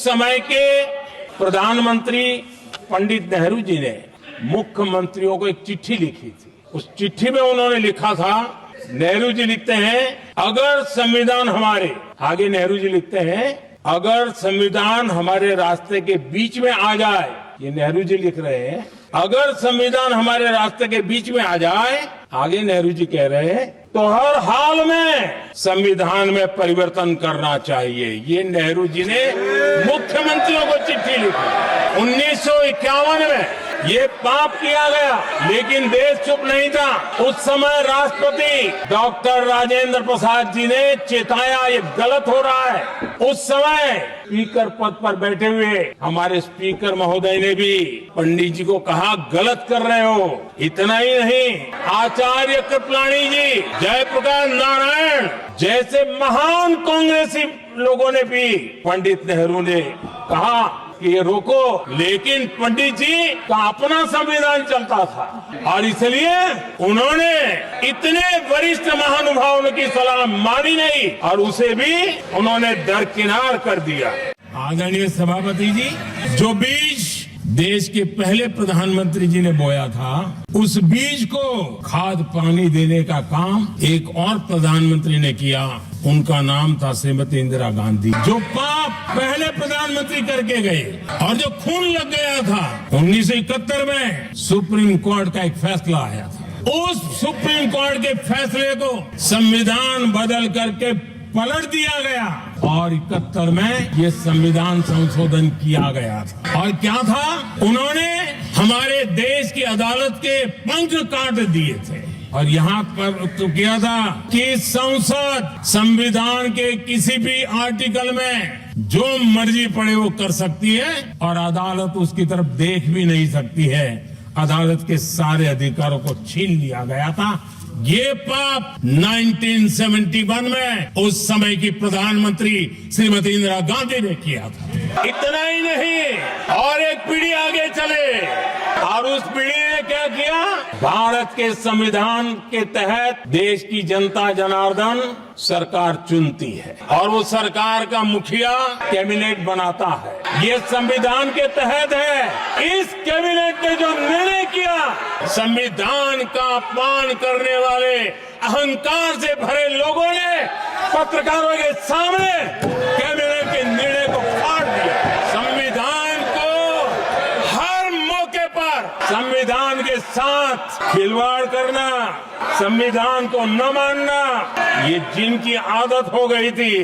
समय के प्रधानमंत्री पंडित नेहरू जी ने मुख्यमंत्रियों को एक चिट्ठी लिखी थी। उस चिट्ठी में उन्होंने लिखा था, नेहरू जी लिखते हैं, अगर संविधान हमारे, आगे नेहरू जी लिखते हैं, अगर संविधान हमारे रास्ते के बीच में आ जाए, ये नेहरू जी लिख रहे हैं, अगर संविधान हमारे रास्ते के बीच में आ जाए, आगे नेहरू जी कह रहे हैं, तो हर हाल में संविधान में परिवर्तन करना चाहिए। ये नेहरू जी ने मुख्यमंत्रियों को चिट्ठी लिखी। 1951 में ये पाप किया गया, लेकिन देश चुप नहीं था। उस समय राष्ट्रपति डॉक्टर राजेंद्र प्रसाद जी ने चेताया, ये गलत हो रहा है। उस समय स्पीकर पद पर बैठे हुए हमारे स्पीकर महोदय ने भी पंडित जी को कहा, गलत कर रहे हो। इतना ही नहीं, आचार्य कृपलानी जी, जयप्रकाश नारायण जैसे महान कांग्रेसी लोगों ने भी पंडित नेहरू ने कहा कि ये रोको, लेकिन पंडित जी का अपना संविधान चलता था और इसलिए उन्होंने इतने वरिष्ठ महानुभावों की सलाह मानी नहीं और उसे भी उन्होंने दरकिनार कर दिया। आदरणीय सभापति जी, जो बीज देश के पहले प्रधानमंत्री जी ने बोया था, उस बीज को खाद पानी देने का काम एक और प्रधानमंत्री ने किया। उनका नाम था श्रीमती इंदिरा गांधी। जो पाप पहले प्रधानमंत्री करके गए और जो खून लग गया था 1971 में, सुप्रीम कोर्ट का एक फैसला आया था। उस सुप्रीम कोर्ट के फैसले को संविधान बदल करके पलट दिया गया और 71 में ये संविधान संशोधन किया गया था। और क्या था, उन्होंने हमारे देश की अदालत के पंख काट दिए थे और यहाँ पर तो किया था कि संसद संविधान के किसी भी आर्टिकल में जो मर्जी पड़े वो कर सकती है और अदालत उसकी तरफ देख भी नहीं सकती है। अदालत के सारे अधिकारों को छीन लिया गया था। ये पाप 1971 में उस समय की प्रधानमंत्री श्रीमती इंदिरा गांधी ने किया था। इतना ही नहीं, और एक पीढ़ी आगे चले और उस पीढ़ी ने क्या किया, भारत के संविधान के तहत देश की जनता जनार्दन सरकार चुनती है और वो सरकार का मुखिया कैबिनेट बनाता है। ये संविधान के तहत है। इस कैबिनेट ने जो निर्णय किया, संविधान का अपमान करने वाले अहंकार से भरे लोगों ने पत्रकारों के सामने कैबिनेट के निर्णय को फाड़ दिया। संविधान को हर मौके पर संविधान के साथ खिलवाड़ करना, संविधान को न मानना, ये जिनकी आदत हो गई थी,